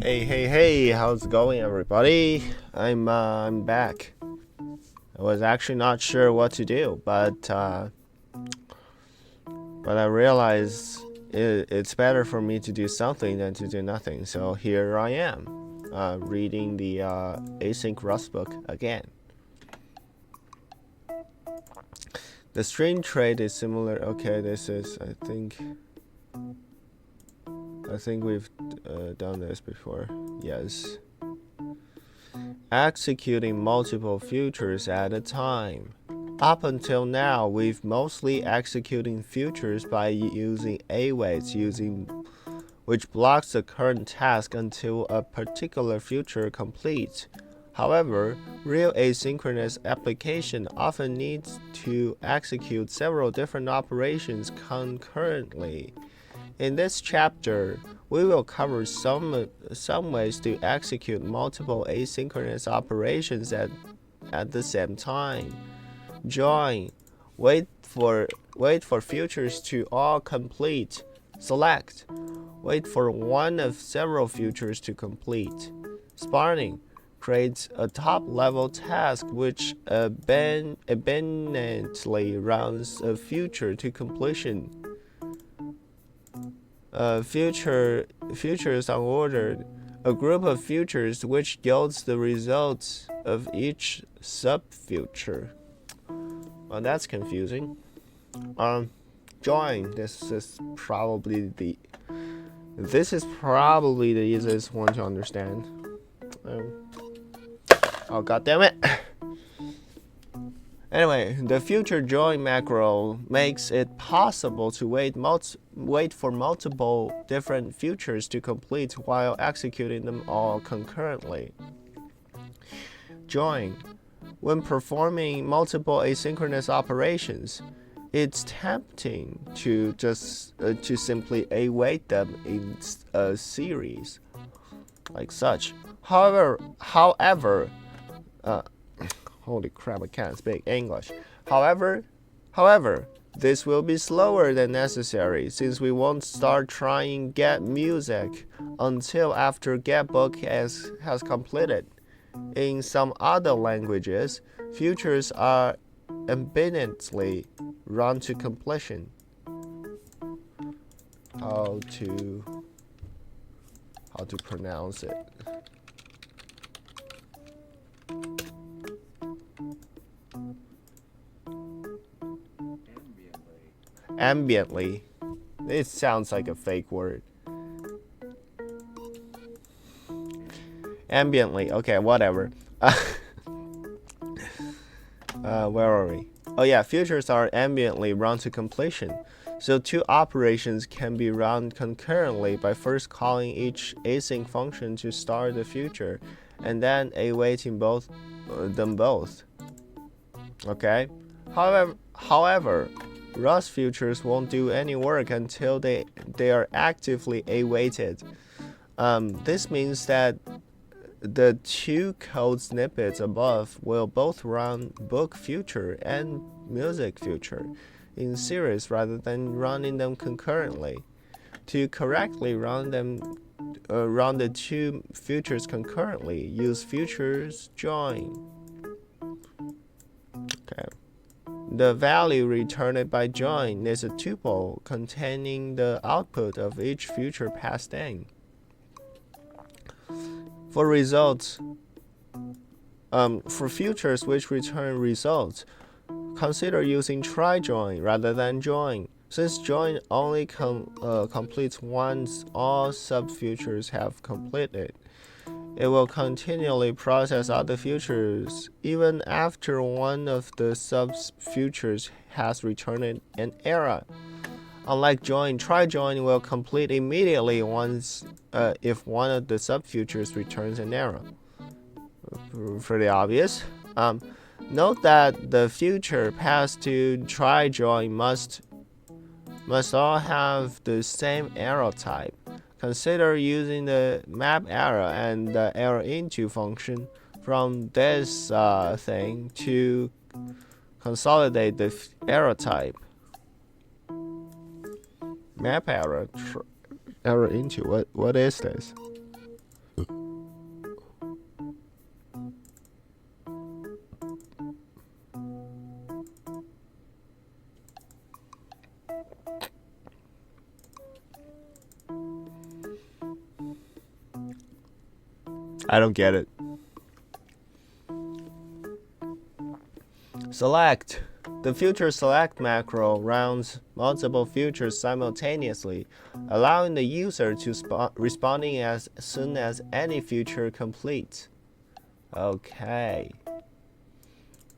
Hey, how's it going, everybody? I'm back. I was actually not sure what to do, but I realized it's better for me to do something than to do nothing. So here I am, reading the Async Rust book again. The string trait is similar. Okay, this is I think we've done this before. Yes. Executing multiple futures at a time. Up until now, we've mostly executing futures by using awaits, which blocks the current task until a particular future completes. However, real asynchronous application often needs to execute several different operations concurrently. In this chapter, we will cover some ways to execute multiple asynchronous operations at the same time. Join. Wait for futures to all complete. Select. Wait for one of several futures to complete. Spawning creates a top-level task which abundantly runs a future to completion. Futures unordered, a group of futures which yields the results of each sub-future. Well, that's confusing. Join. This is probably the easiest one to understand. Oh, god damn it. Anyway, the future join macro makes it possible to wait for multiple different futures to complete while executing them all concurrently. Join. When performing multiple asynchronous operations, it's tempting to to simply await them in a series, like such. However, holy crap, I can't speak English. However, this will be slower than necessary since we won't start trying get music until after get book has completed. In some other languages, futures are abundantly run to completion. How to pronounce it? Ambiently. It sounds like a fake word. Ambiently. Okay, whatever. Where are we? Oh yeah, futures are ambiently run to completion. So two operations can be run concurrently by first calling each async function to start the future, and then awaiting them both. Okay. However, Rust futures won't do any work until they are actively awaited. This means that the two code snippets above will both run book future and music future in series rather than running them concurrently. To correctly run the two futures concurrently, use futures join. Okay. The value returned by join is a tuple containing the output of each future passed in. For results, for futures which return results, consider using try join rather than join. Since join only completes once all sub-futures have completed, it will continually process other futures even after one of the sub-futures has returned an error. Unlike join, try join will complete immediately once if one of the sub-futures returns an error. Pretty obvious. Note that the future passed to try join must all have the same error type. Consider using the map error and the error into function from this thing to consolidate the error type. Map error into what is this? I don't get it. Select. The future select macro runs multiple futures simultaneously, allowing the user to responding as soon as any future completes. Okay.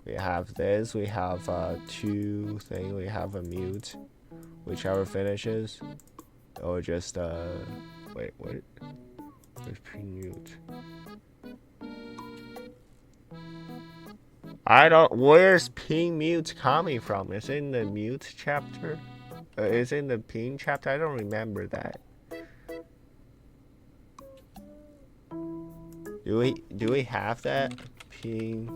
We have this, we have two thing, we have a mute, whichever finishes, or just wait, what? There's pre-mute. I don't. Where's ping mute coming from? Is it in the mute chapter? Is it in the ping chapter? I don't remember that. Do we have that ping?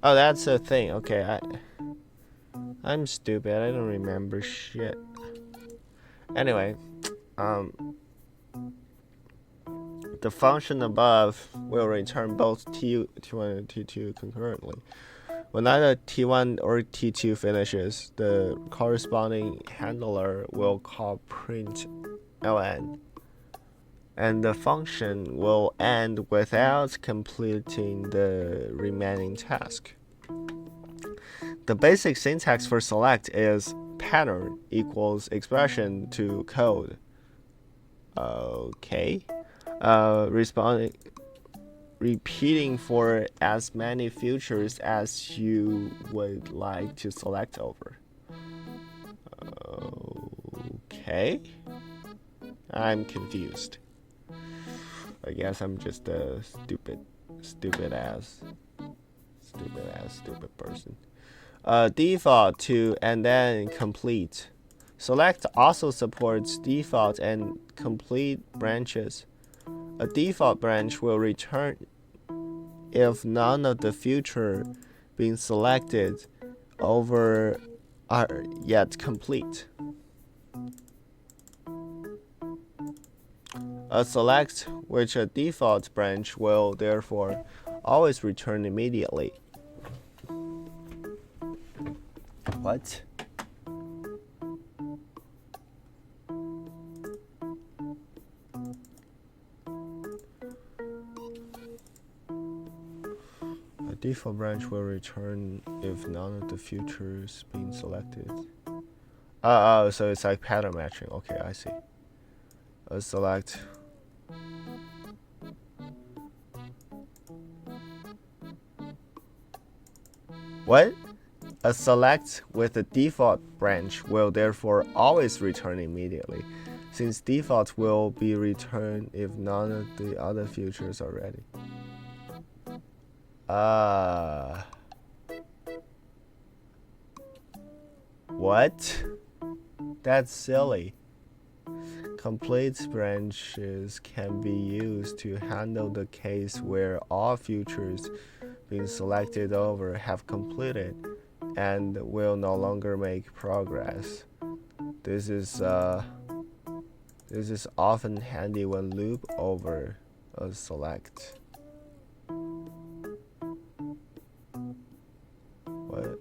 Oh, that's a thing. Okay, I'm stupid. I don't remember shit. Anyway, the function above will return both T1 and T2 concurrently. When either T1 or T2 finishes, the corresponding handler will call print ln, and the function will end without completing the remaining task. The basic syntax for select is pattern equals expression to code. Okay. Repeating for as many futures as you would like to select over. Okay. I'm confused. I guess I'm just a stupid person. Default to and then complete. Select also supports default and complete branches. A default branch will return if none of the future being selected over are yet complete. A select which a default branch will therefore always return immediately. What? A default branch will return if none of the futures being selected. Oh, so it's like pattern matching. Okay, I see. A select. What? A select with a default branch will therefore always return immediately, since default will be returned if none of the other futures are ready. What? That's silly. Complete branches can be used to handle the case where all futures being selected over have completed and will no longer make progress. This is often handy when loop over a select. What?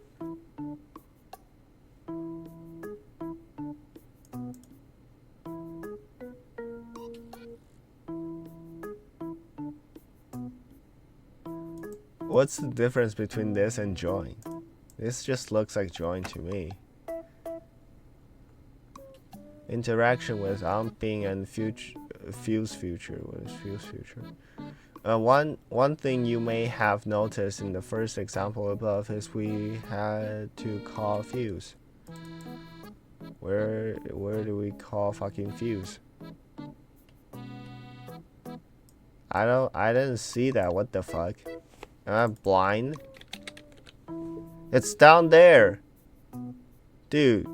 What's the difference between this and join? This just looks like join to me. Interaction with unping and fuse future. What is fuse future? One thing you may have noticed in the first example above is we had to call fuse. Where do we call fucking fuse? I didn't see that. What the fuck? Am I blind? It's down there. Dude.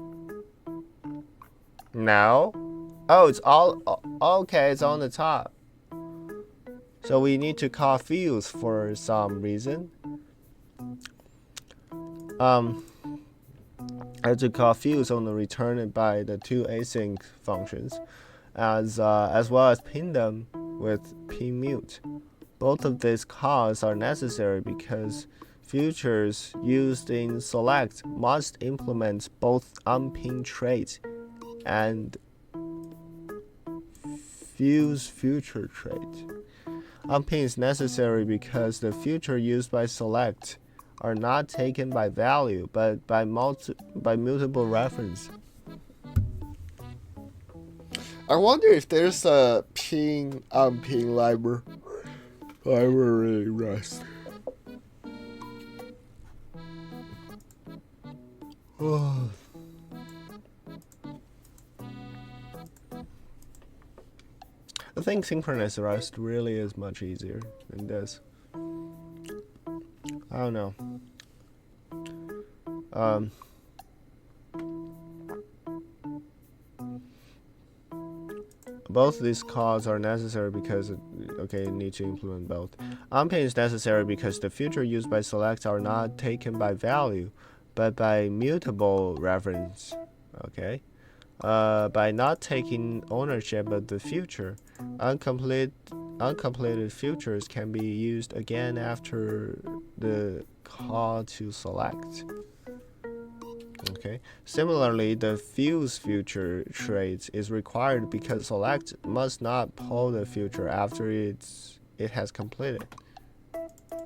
No? Oh, it's all okay, it's on the top. So we need to call fuse for some reason. I have to call fuse on the return by the two async functions, as well as pin them with pin mute. Both of these calls are necessary because futures used in select must implement both unpin trait and fuse future trait. Unpin is necessary because the future used by select are not taken by value, but by mutable reference. I wonder if there's a pin unpin library Rust. I think synchronous Rust really is much easier than this. I don't know. Both these calls are necessary because, you need to implement both. Unpin is necessary because the future used by select are not taken by value, but by mutable reference. Okay. By not taking ownership of the future, uncompleted futures can be used again after the call to select. Okay. Similarly, the fuse future trait is required because select must not pull the future after it has completed.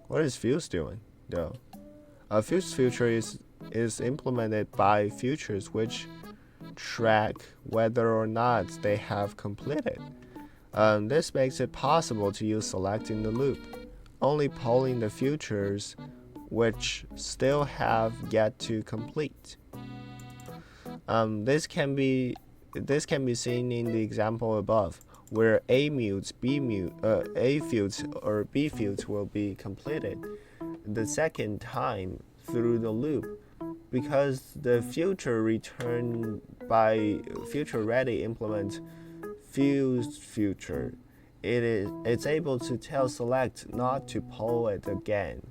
What is fuse doing, though? A fuse future is implemented by futures which track whether or not they have completed. This makes it possible to use select in the loop, only polling the futures which still have yet to complete. This can be seen in the example above, where A fields or B fields will be completed the second time through the loop, because the future returned by future ready implement fused future. It's able to tell select not to poll it again.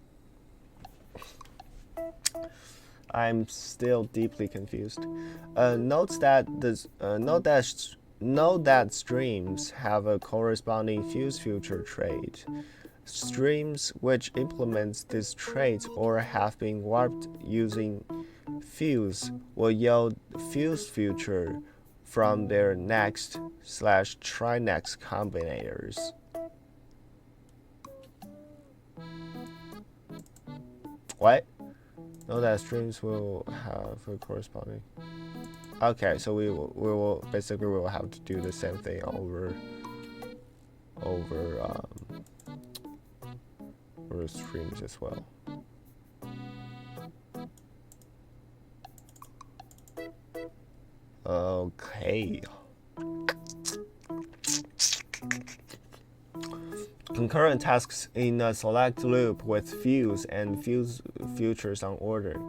I'm still deeply confused. Note that streams have a corresponding fuse future trait. Streams which implement this trait or have been warped using fuse will yield fuse future from their next/trinext combinators. What? Know that streams will have a corresponding. Okay, so we will basically have to do the same thing over streams as well. Okay. Concurrent tasks in a select loop with fuse and fuse futures on order.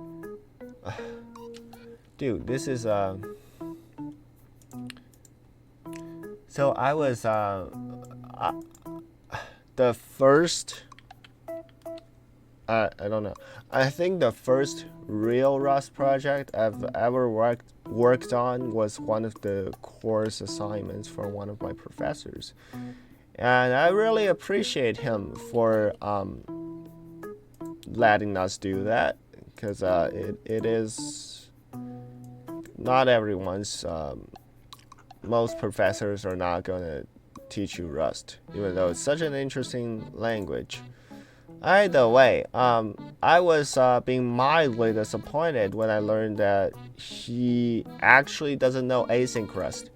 Dude, this is so I was the first I don't know. I think the first real Rust project I've ever worked on was one of the course assignments for one of my professors. And I really appreciate him for letting us do that, because it is not everyone's. Most professors are not going to teach you Rust, even though it's such an interesting language. Either way, I was being mildly disappointed when I learned that he actually doesn't know async Rust.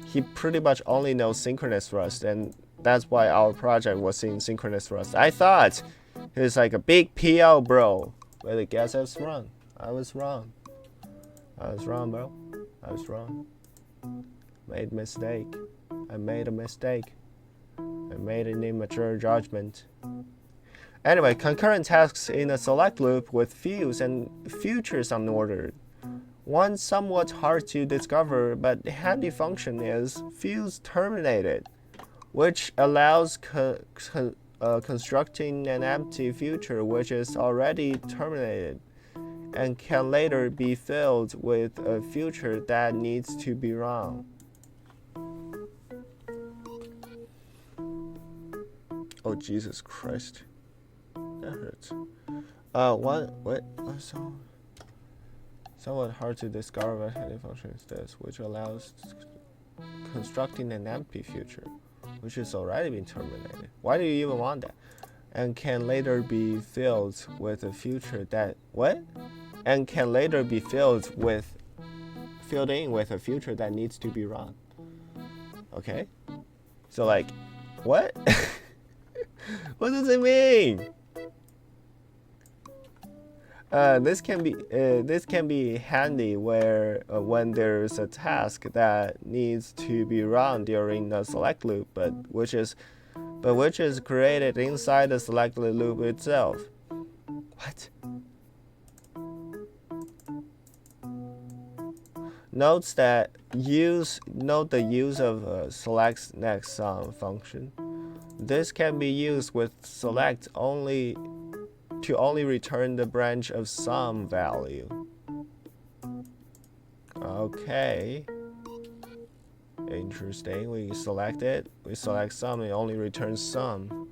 He pretty much only knows synchronous Rust, and that's why our project was in synchronous Rust. I thought he was like a big PO, bro. But I guess I was wrong. I was wrong, bro. I was wrong. Made mistake. I made a mistake. I made an immature judgment. Anyway, concurrent tasks in a select loop with fuse and futures unordered. One somewhat hard to discover but handy function is fuse terminated, which allows constructing an empty future which is already terminated and can later be filled with a future that needs to be run. Oh, Jesus Christ. That hurts. Somewhat hard to discover handy function is this, which allows constructing an empty future, which has already been terminated. Why do you even want that? And can later be filled with a future that what? And can later be filled in with a future that needs to be run. Okay? So like, what? What does it mean? This can be handy when there's a task that needs to be run during the select loop, but which is created inside the select loop itself. What? Note the use of select next sum function. This can be used with select only to only return the branch of sum value. Okay. Interesting. We select it. We select sum. It only returns sum.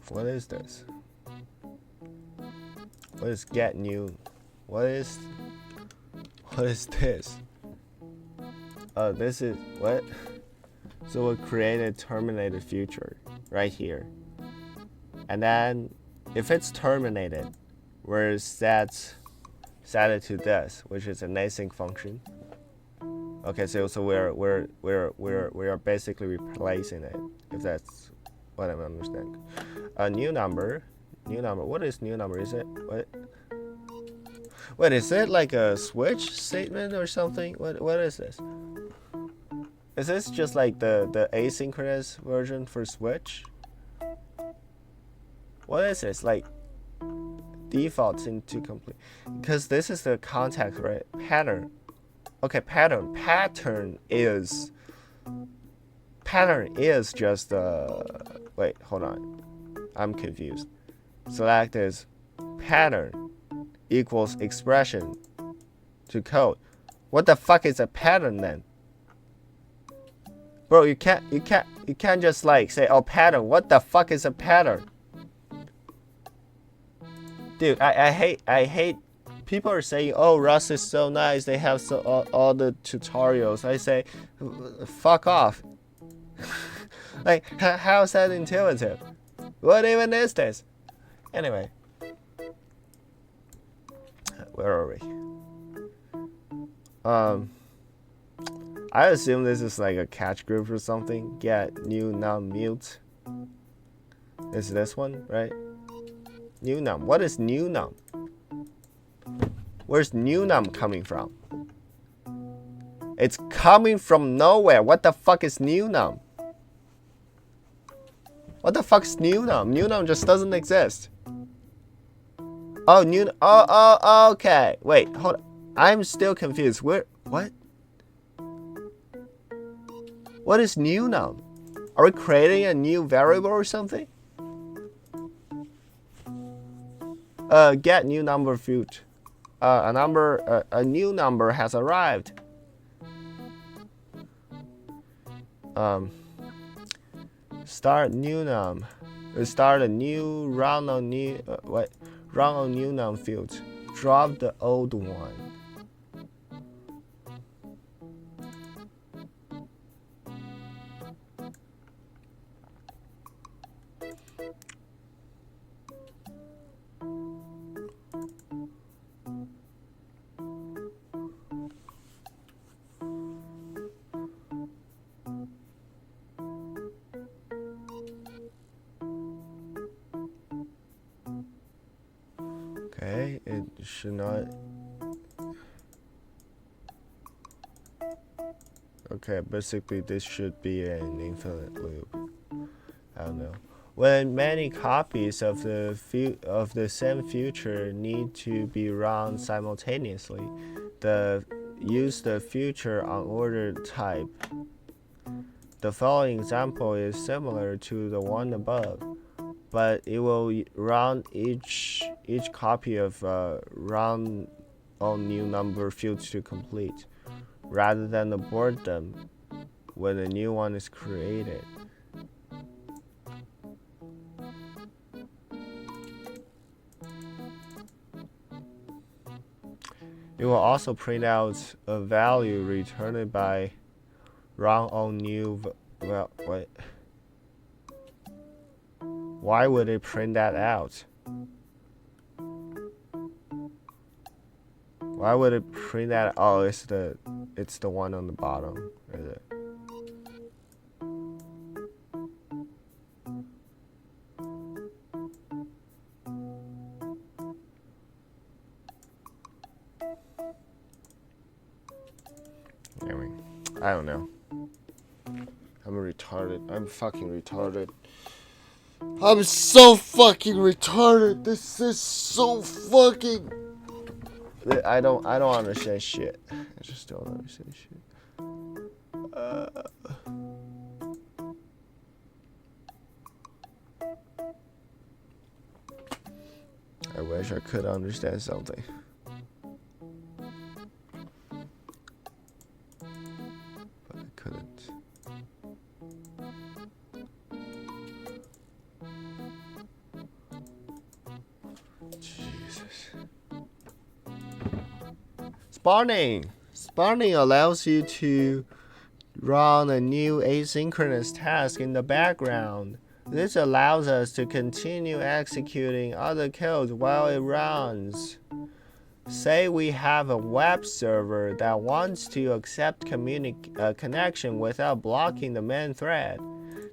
What is this? What is get new? What is this? This is what? So we'll create a terminated future right here. And then if it's terminated, we'll set it to this, which is an async function. Okay, so we're basically replacing it, if that's what I'm understanding. A new number. What is new number? Is it what? Wait, is it like a switch statement or something? What is this? Is this just like the asynchronous version for switch? What is this? Like defaults into complete? Because this is the context, right? Pattern. Okay, pattern. Pattern is just wait, hold on. I'm confused. Select is pattern equals expression to code. What the fuck is a pattern then? Bro, you can't just like say, oh, pattern. What the fuck is a pattern? Dude, I hate people are saying, oh, Rust is so nice, they have all the tutorials. I say, fuck off. Like, how is that intuitive? What even is this? Anyway, where are we? I assume this is like a catch group or something. Get new num mute. Is this one, right? New num. What is new num? Where's new num coming from? It's coming from nowhere. What the fuck is new num? What the fuck's new num? New num just doesn't exist. Oh, new. Oh, okay. Wait, hold on. I'm still confused. What? What is new num? Are we creating a new variable or something? Get new number field. A new number has arrived. Start new num. Start a new run on new run on new num field. Drop the old one. Okay, it should not. Okay, basically this should be an infinite loop. I don't know. When many copies of the same future need to be run simultaneously, use the future unordered type. The following example is similar to the one above, but it will run each copy of run on new number fields to complete, rather than abort them when a new one is created. It will also print out a value returned by run on new. Well, wait. Why would it print that out? Why would it print that? Oh, it's the one on the bottom. Is it? Anyway, I don't know. I'm retarded. I'm fucking retarded. I'm so fucking retarded. This is so fucking. I don't understand shit. I just don't understand shit. I wish I could understand something. But I couldn't. Jesus. Spawning allows you to run a new asynchronous task in the background. This allows us to continue executing other code while it runs. Say we have a web server that wants to accept connection without blocking the main thread.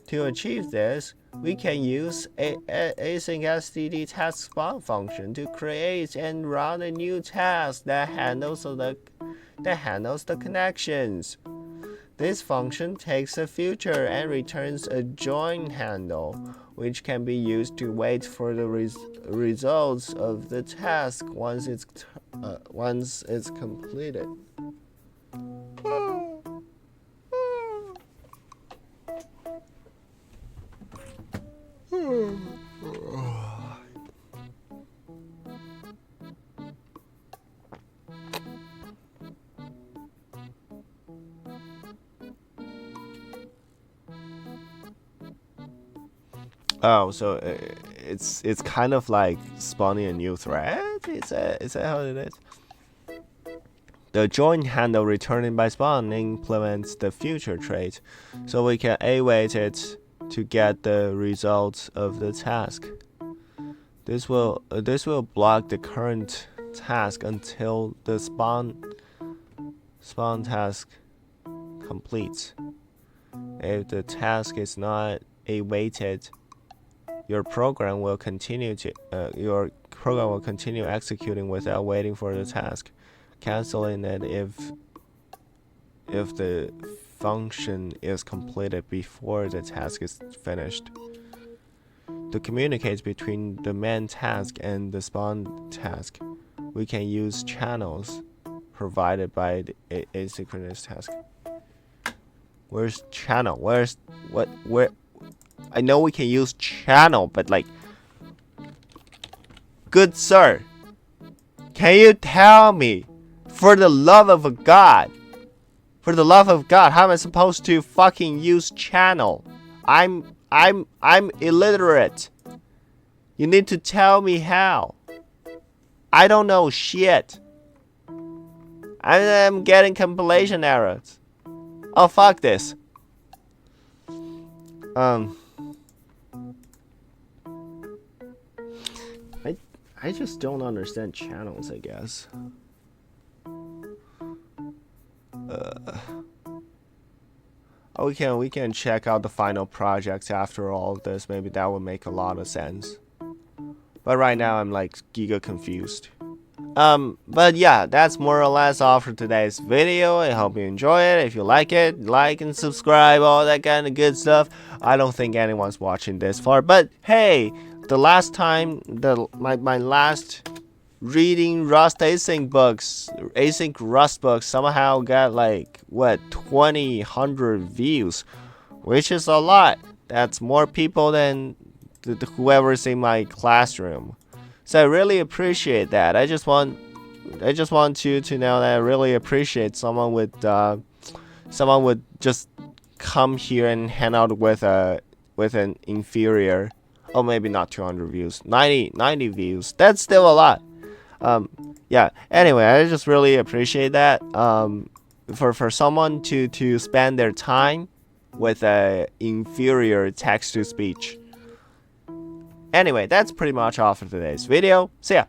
To achieve this, we can use async std task spawn function to create and run a new task that handles the connections. This function takes a future and returns a join handle, which can be used to wait for the results of the task once it's completed. Oh, so it's kind of like spawning a new thread? Is that how it is? The join handle returning by spawn implements the future trait, so we can await it to get the results of the task. This will block the current task until the spawn task completes. If the task is not awaited, your program will continue executing without waiting for the task, canceling it if the function is completed before the task is finished. To communicate between the main task and the spawn task, we can use channels provided by the asynchronous task. Where's channel? Where? I know we can use channel, but like, good sir, can you tell me, for the love of God, how am I supposed to fucking use channel? I'm illiterate. You need to tell me how. I don't know shit. I'm getting compilation errors. Oh, fuck this. I just don't understand channels, I guess. We can check out the final projects after all of this. Maybe that would make a lot of sense. But right now I'm like giga confused. But yeah, that's more or less all for today's video. I hope you enjoy it. If you like it, like and subscribe, all that kind of good stuff. I don't think anyone's watching this far, but hey, the last time, my last reading Rust async Rust books somehow got like, what, 100 views, which is a lot. That's more people than whoever's in my classroom. So I really appreciate that. I just want you to know that I really appreciate someone would just come here and hang out with an inferior. Oh, maybe not 200 views, 90 views. That's still a lot. yeah. Anyway, I just really appreciate that. For someone to spend their time with a inferior text to speech. Anyway, that's pretty much all for today's video. See ya.